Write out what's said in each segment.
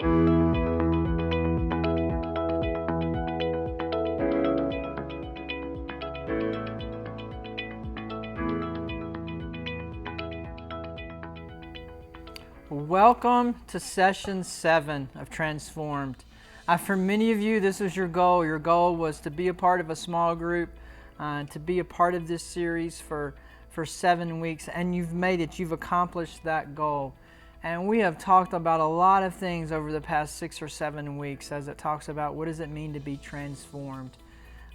Welcome to Session 7 of Transformed. For many of you, this was your goal. Your goal was to be a part of a small group, to be a part of this series for 7 weeks, and you've made it. You've accomplished that goal. And we have talked about a lot of things over the past 6 or 7 weeks as it talks about what does it mean to be transformed.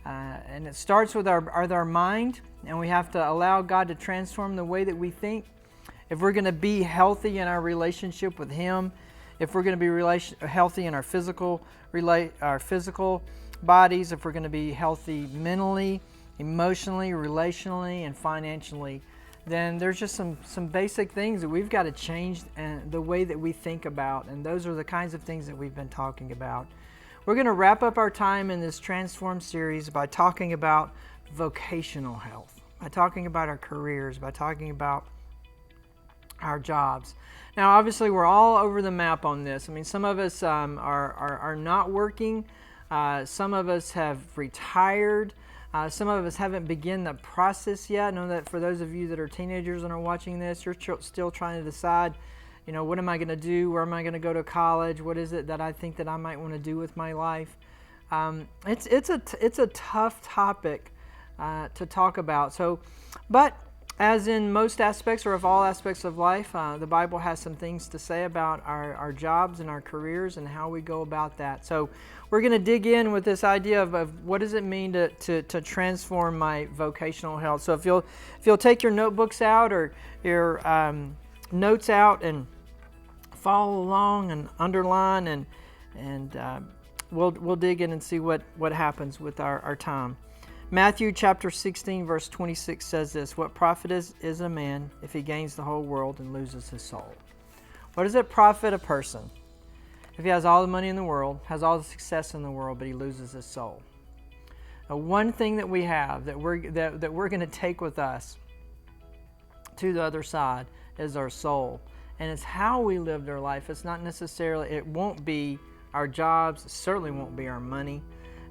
And it starts with our mind, and we have to allow God to transform the way that we think. If we're going to be healthy in our relationship with Him, if we're going to be healthy in our physical bodies, if we're going to be healthy mentally, emotionally, relationally, and financially, then there's just some basic things that we've got to change the way that we think about, and those are the kinds of things that we've been talking about. We're going to wrap up our time in this Transform series by talking about vocational health, by talking about our careers, by talking about our jobs. Now, obviously, we're all over the map on this. I mean, some of us are not working. Some of us have retired. Some of us haven't begun the process yet. I know that for those of you that are teenagers and are watching this, you're still trying to decide, what am I going to do? Where am I going to go to college? What is it that I think that I might want to do with my life? It's a tough topic to talk about. But as in most aspects, or of all aspects of life, the Bible has some things to say about our jobs and our careers and how we go about that. So we're going to dig in with this idea of what does it mean to transform my vocational health. So if you'll take your notebooks out or your notes out and follow along and underline, and we'll dig in and see what happens with our time. Matthew chapter 16 verse 26 says this: "What profit is a man if he gains the whole world and loses his soul?" What does it profit a person if he has all the money in the world, has all the success in the world, but he loses his soul? Now, one thing that we have that we're going to take with us to the other side is our soul, and it's how we lived our life. It's not necessarily, it won't be our jobs, it certainly won't be our money.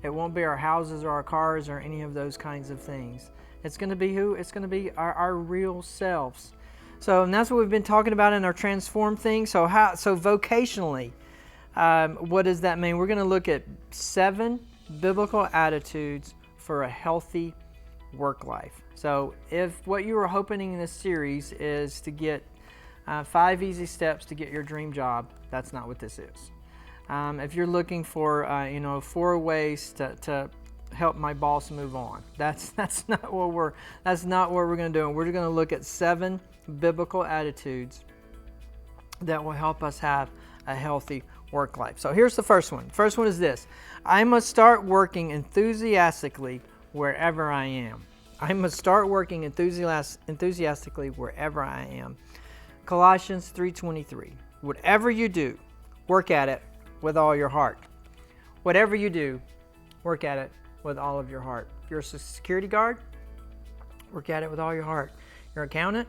It won't be our houses or our cars or any of those kinds of things. It's going to be It's going to be our real selves. And that's what we've been talking about in our Transform thing. So vocationally, what does that mean? We're going to look at 7 biblical attitudes for a healthy work life. So if what you were hoping in this series is to get 5 easy steps to get your dream job, that's not what this is. If you're looking for 4 ways to help my boss move on, that's not what we're going to do. We're going to look at 7 biblical attitudes that will help us have a healthy work life. So here's the first one. First one is this: I must start working enthusiastically wherever I am. I must start working enthusiastically wherever I am. Colossians 3:23. Whatever you do, work at it with all your heart. Whatever you do, work at it with all of your heart. If you're a security guard, work at it with all your heart. You're an accountant,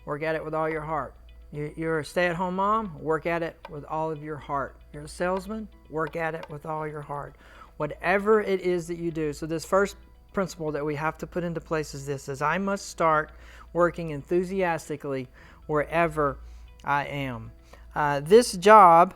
work at it with all your heart. You're a stay-at-home mom, work at it with all of your heart. You're a salesman, work at it with all your heart. Whatever it is that you do. So this first principle that we have to put into place is this: is I must start working enthusiastically wherever I am. This job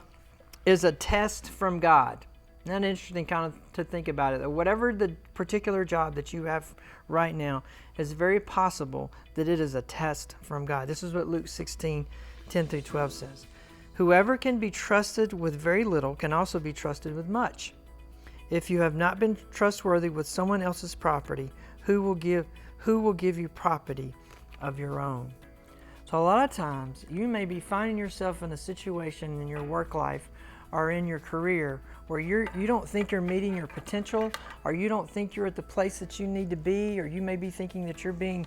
is a test from God. Isn't that interesting kind of to think about it? That whatever the particular job that you have right now, it's very possible that it is a test from God. This is what Luke 16:10-12 says. Whoever can be trusted with very little can also be trusted with much. If you have not been trustworthy with someone else's property, who will give you property of your own? So a lot of times you may be finding yourself in a situation in your work life or in your career where you don't think you're meeting your potential, or you don't think you're at the place that you need to be, or you may be thinking that you're being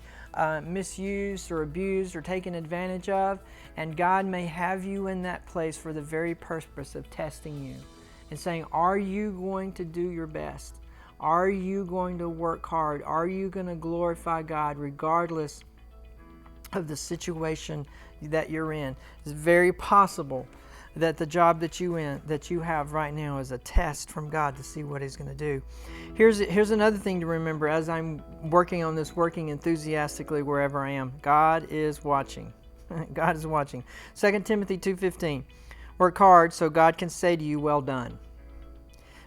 misused or abused or taken advantage of, and God may have you in that place for the very purpose of testing you and saying, are you going to do your best? Are you going to work hard? Are you going to glorify God regardless of the situation that you're in? It's very possible that the job that you have right now is a test from God to see what He's going to do. Here's another thing to remember as I'm working on this, working enthusiastically wherever I am. God is watching. God is watching. 2 Timothy 2:15. Work hard so God can say to you, well done.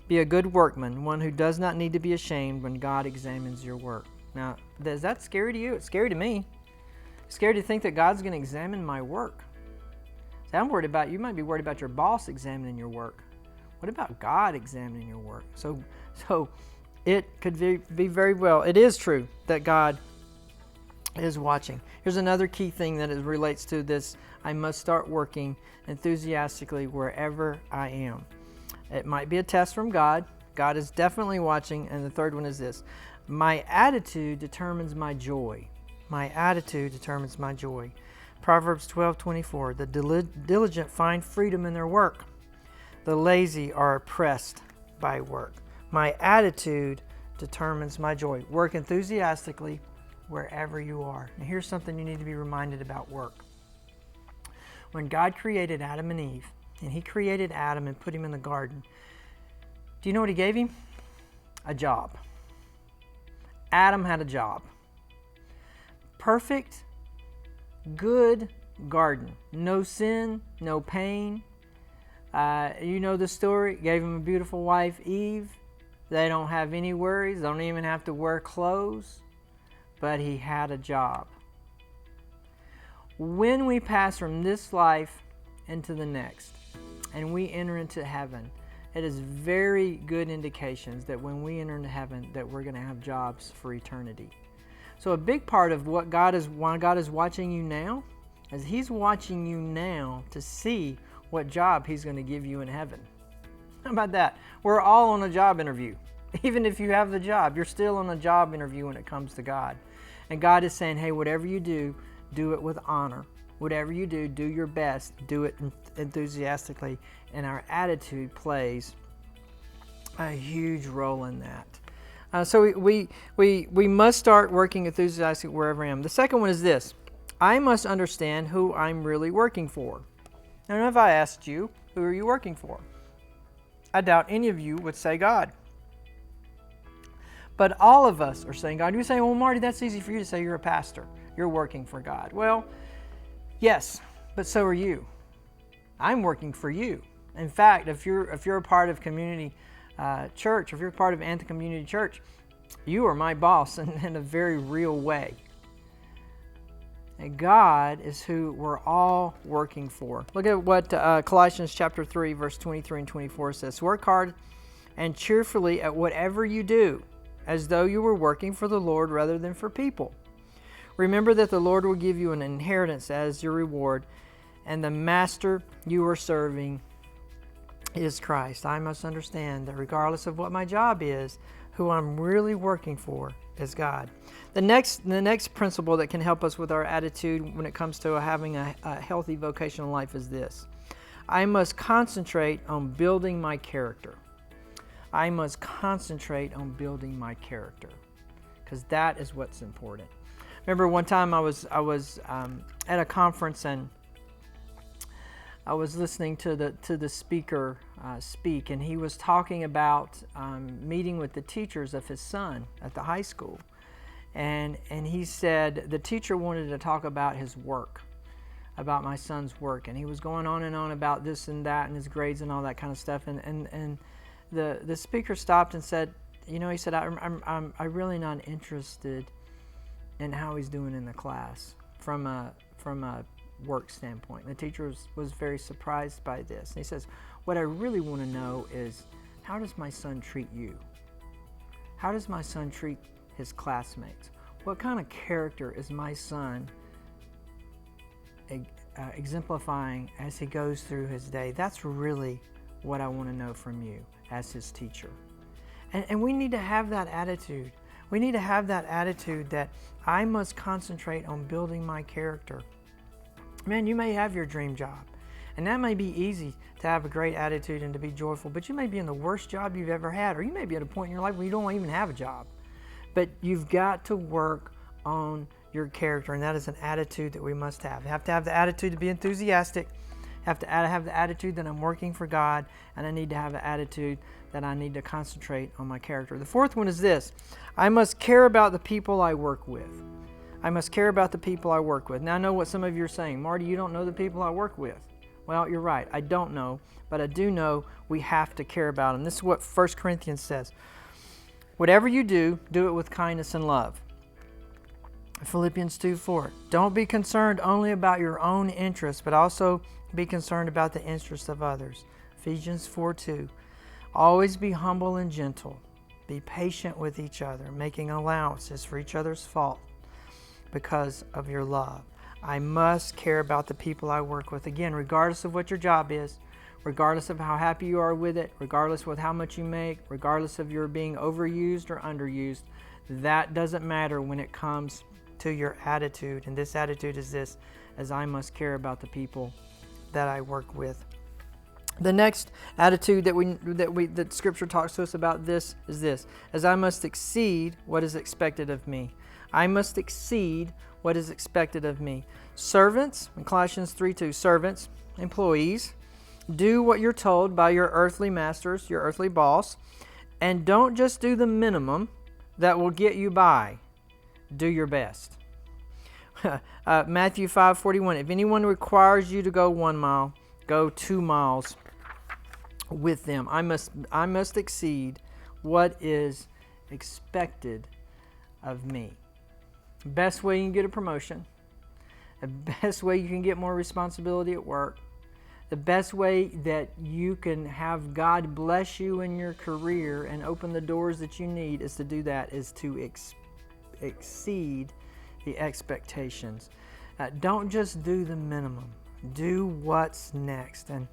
Be a good workman, one who does not need to be ashamed when God examines your work. Now, is that scary to you? It's scary to me. It's scary to think that God's going to examine my work. See, I'm worried about, you might be worried about your boss examining your work. What about God examining your work? So it could be very well, it is true that God is watching. Here's another key thing that relates to this. I must start working enthusiastically wherever I am. It might be a test from God. God is definitely watching. And the third one is this. My attitude determines my joy. My attitude determines my joy. Proverbs 12:24. The diligent find freedom in their work. The lazy are oppressed by work. My attitude determines my joy. Work enthusiastically wherever you are. Now here's something you need to be reminded about work. When God created Adam and Eve, and He created Adam and put him in the garden, do you know what He gave him? A job. Adam had a job. Perfect, good garden. No sin, no pain. You know the story. Gave him a beautiful wife, Eve. They don't have any worries. They don't even have to wear clothes. But he had a job. When we pass from this life into the next, and we enter into heaven, it is very good indications that when we enter into heaven, that we're going to have jobs for eternity. So a big part of why God is watching you now, is He's watching you now to see what job He's going to give you in heaven. How about that? We're all on a job interview. Even if you have the job, you're still on a job interview when it comes to God. And God is saying, hey, whatever you do, do it with honor. Whatever you do, do your best. Do it enthusiastically. And our attitude plays a huge role in that. So we must start working enthusiastically wherever I am. The second one is this. I must understand who I'm really working for. I don't know if I asked you, who are you working for? I doubt any of you would say God. But all of us are saying God. You say, well, Marty, that's easy for you to say. You're a pastor. You're working for God. Well, yes, but so are you. I'm working for you. In fact, if you're a part of community church, if you're a part of Anthem Community Church, you are my boss in a very real way. And God is who we're all working for. Look at what Colossians chapter 3, verse 23 and 24 says. Work hard and cheerfully at whatever you do, as though you were working for the Lord rather than for people. Remember that the Lord will give you an inheritance as your reward, and the master you are serving is Christ. I must understand that regardless of what my job is, who I'm really working for is God. The next principle that can help us with our attitude when it comes to having a healthy vocational life is this. I must concentrate on building my character. I must concentrate on building my character, because that is what's important. Remember one time I was at a conference, and I was listening to the speaker speak, and he was talking about meeting with the teachers of his son at the high school, and he said the teacher wanted to talk about his work, about my son's work, and he was going on and on about this and that and his grades and all that kind of stuff, and the speaker stopped and said, he said, I'm really not interested in how he's doing in the class from a work standpoint. And the teacher was very surprised by this. And he says, what I really want to know is, how does my son treat you? How does my son treat his classmates? What kind of character is my son exemplifying as he goes through his day? That's really what I want to know from you as his teacher. And we need to have that attitude. We need to have that attitude that I must concentrate on building my character. Man, you may have your dream job, and that may be easy to have a great attitude and to be joyful, but you may be in the worst job you've ever had, or you may be at a point in your life where you don't even have a job. But you've got to work on your character, and that is an attitude that we must have. You have to have the attitude to be enthusiastic. have to have the attitude that I'm working for God, and I need to have the attitude that I need to concentrate on my character. The fourth one is this: I must care about the people I work with. I must care about the people I work with. Now I know what some of you are saying. Marty, you don't know the people I work with. Well, you're right. I don't know, but I do know we have to care about them. This is what 1 Corinthians says. Whatever you do, do it with kindness and love. Philippians 2:4. Don't be concerned only about your own interests, but also be concerned about the interests of others. Ephesians 4:2. Always be humble and gentle. Be patient with each other, making allowances for each other's fault because of your love. I must care about the people I work with. Again, regardless of what your job is, regardless of how happy you are with it, regardless of how much you make, regardless of your being overused or underused, that doesn't matter when it comes to your attitude. And this attitude is this: as I must care about the people that I work with. The next attitude that Scripture talks to us about this is this: as I must exceed what is expected of me. I must exceed what is expected of me. Servants, in Colossians 3:2, servants, employees, do what you're told by your earthly masters, your earthly boss, and don't just do the minimum that will get you by. Do your best. Matthew 5:41, if anyone requires you to go 1 mile, go 2 miles with them. I must exceed what is expected of me. The best way you can get a promotion, the best way you can get more responsibility at work, the best way that you can have God bless you in your career and open the doors that you need is to do that, is to exceed the expectations. Don't just do the minimum. Do what's next. And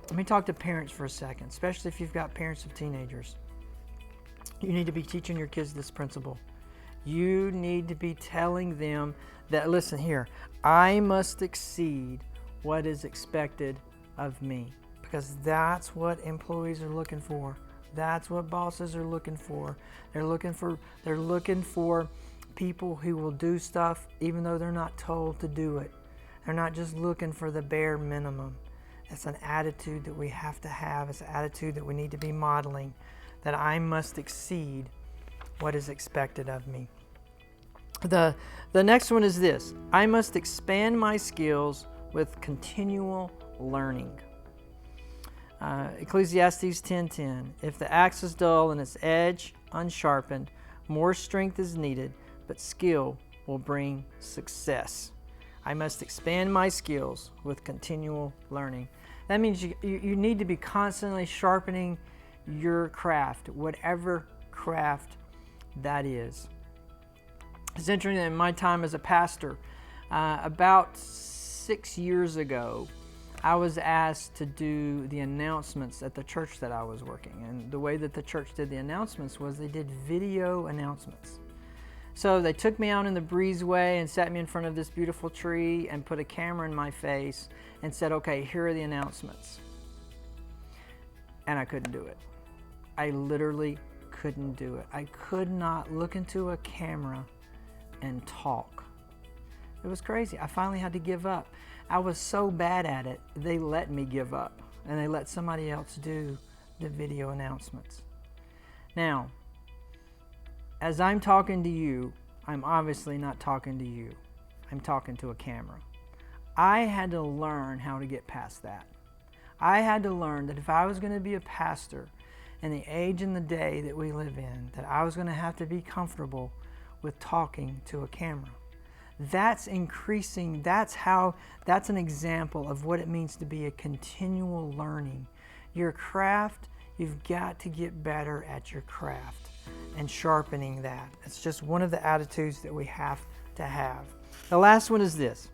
let me talk to parents for a second, especially if you've got parents of teenagers. You need to be teaching your kids this principle. You need to be telling them that, listen here, I must exceed what is expected of me, because that's what employees are looking for. That's what bosses are looking for. They're looking for people who will do stuff even though they're not told to do it. They're not just looking for the bare minimum. It's an attitude that we have to have. It's an attitude that we need to be modeling, that I must exceed what is expected of me. The next one is this: I must expand my skills with continual learning. Ecclesiastes 10:10. If the axe is dull and its edge unsharpened, more strength is needed, but skill will bring success. I must expand my skills with continual learning. That means you need to be constantly sharpening your craft, whatever craft that is. It's interesting, in my time as a pastor, about 6 years ago, I was asked to do the announcements at the church that I was working. And the way that the church did the announcements was they did video announcements. So they took me out in the breezeway and sat me in front of this beautiful tree and put a camera in my face and said, okay, here are the announcements. And I couldn't do it. I literally couldn't do it. I could not look into a camera and talk. It was crazy. I finally had to give up. I was so bad at it, they let me give up and they let somebody else do the video announcements. Now, as I'm talking to you, I'm obviously not talking to you. I'm talking to a camera. I had to learn how to get past that. I had to learn that if I was going to be a pastor in the age and the day that we live in, that I was going to have to be comfortable with talking to a camera. That's increasing, that's an example of what it means to be a continual learning. Your craft, you've got to get better at your craft and sharpening that. It's just one of the attitudes that we have to have. The last one is this: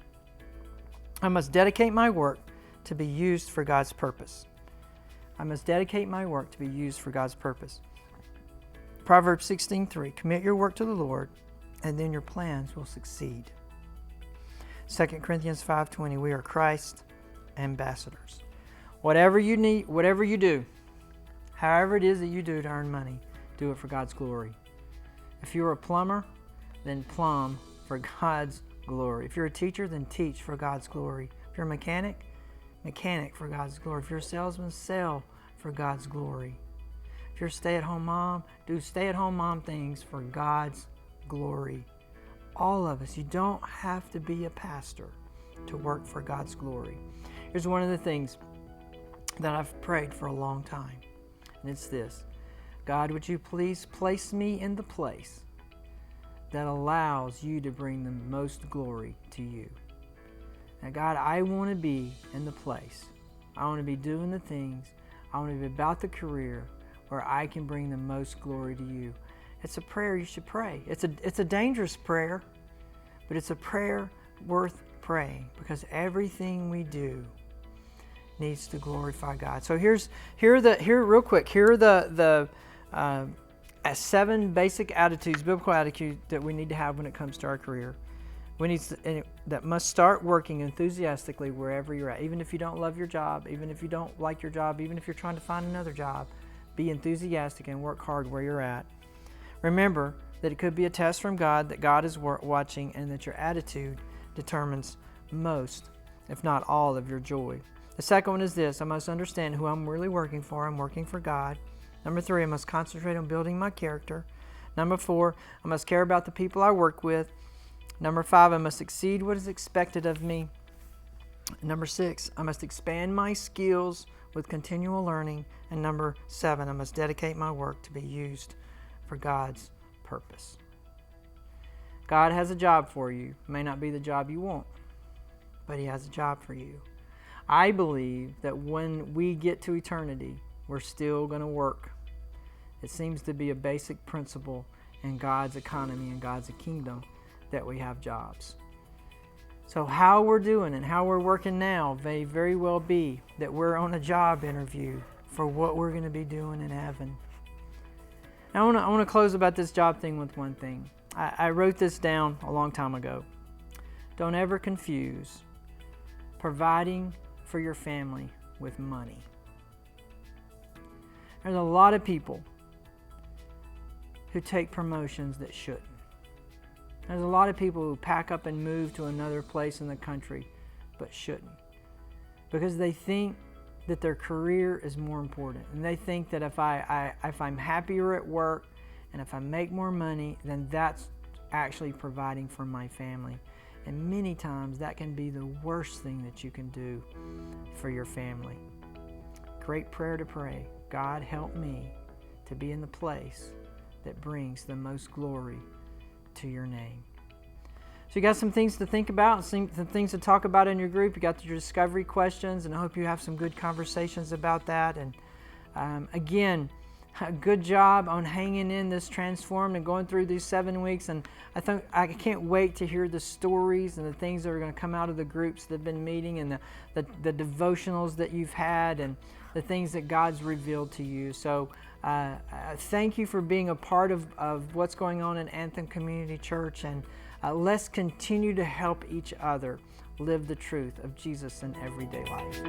I must dedicate my work to be used for God's purpose. I must dedicate my work to be used for God's purpose. Proverbs 16:3, commit your work to the Lord, and then your plans will succeed. 2 Corinthians 5:20, we are Christ's ambassadors. Whatever you need, whatever you do, however it is that you do to earn money, do it for God's glory. If you're a plumber, then plumb for God's glory. If you're a teacher, then teach for God's glory. If you're a mechanic, mechanic for God's glory. If you're a salesman, sell for God's glory. If you're a stay-at-home mom, do stay-at-home mom things for God's glory. All of us. You don't have to be a pastor to work for God's glory. Here's one of the things that I've prayed for a long time, and it's this. God, would you please place me in the place that allows you to bring the most glory to you? Now, God, I want to be in the place. I want to be doing the things. I want to be about the career where I can bring the most glory to you. It's a prayer you should pray. It's a dangerous prayer, but it's a prayer worth praying because everything we do needs to glorify God. So here are the 7 basic attitudes, biblical attitudes that we need to have when it comes to our career. That must start working enthusiastically wherever you're at. Even if you don't love your job, even if you don't like your job, even if you're trying to find another job, be enthusiastic and work hard where you're at. Remember that it could be a test from God, that God is watching, and that your attitude determines most, if not all, of your joy. The second one is this: I must understand who I'm really working for. I'm working for God. Number 3, I must concentrate on building my character. Number 4, I must care about the people I work with. Number 5, I must exceed what is expected of me. Number 6, I must expand my skills with continual learning. And number 7, I must dedicate my work to be used for God's purpose. God has a job for you. It may not be the job you want, but He has a job for you. I believe that when we get to eternity, we're still going to work. It seems to be a basic principle in God's economy and God's kingdom that we have jobs. So how we're doing and how we're working now may very well be that we're on a job interview for what we're going to be doing in heaven. Now, I want to close about this job thing with one thing. I wrote this down a long time ago. Don't ever confuse providing for your family with money. There's a lot of people who take promotions that shouldn't. There's a lot of people who pack up and move to another place in the country but shouldn't, because they think that their career is more important, and they think that if I'm happier at work and if I make more money, then that's actually providing for my family. And many times that can be the worst thing that you can do for your family. Great prayer to pray: God, help me to be in the place that brings the most glory to your name. So you got some things to think about, some things to talk about in your group. You got your discovery questions, and I hope you have some good conversations about that. And again, a good job on hanging in this Transformed and going through these 7 weeks. And I can't wait to hear the stories and the things that are going to come out of the groups that have been meeting, and the devotionals that you've had, and the things that God's revealed to you. So thank you for being a part of what's going on in Anthem Community Church, and let's continue to help each other live the truth of Jesus in everyday life.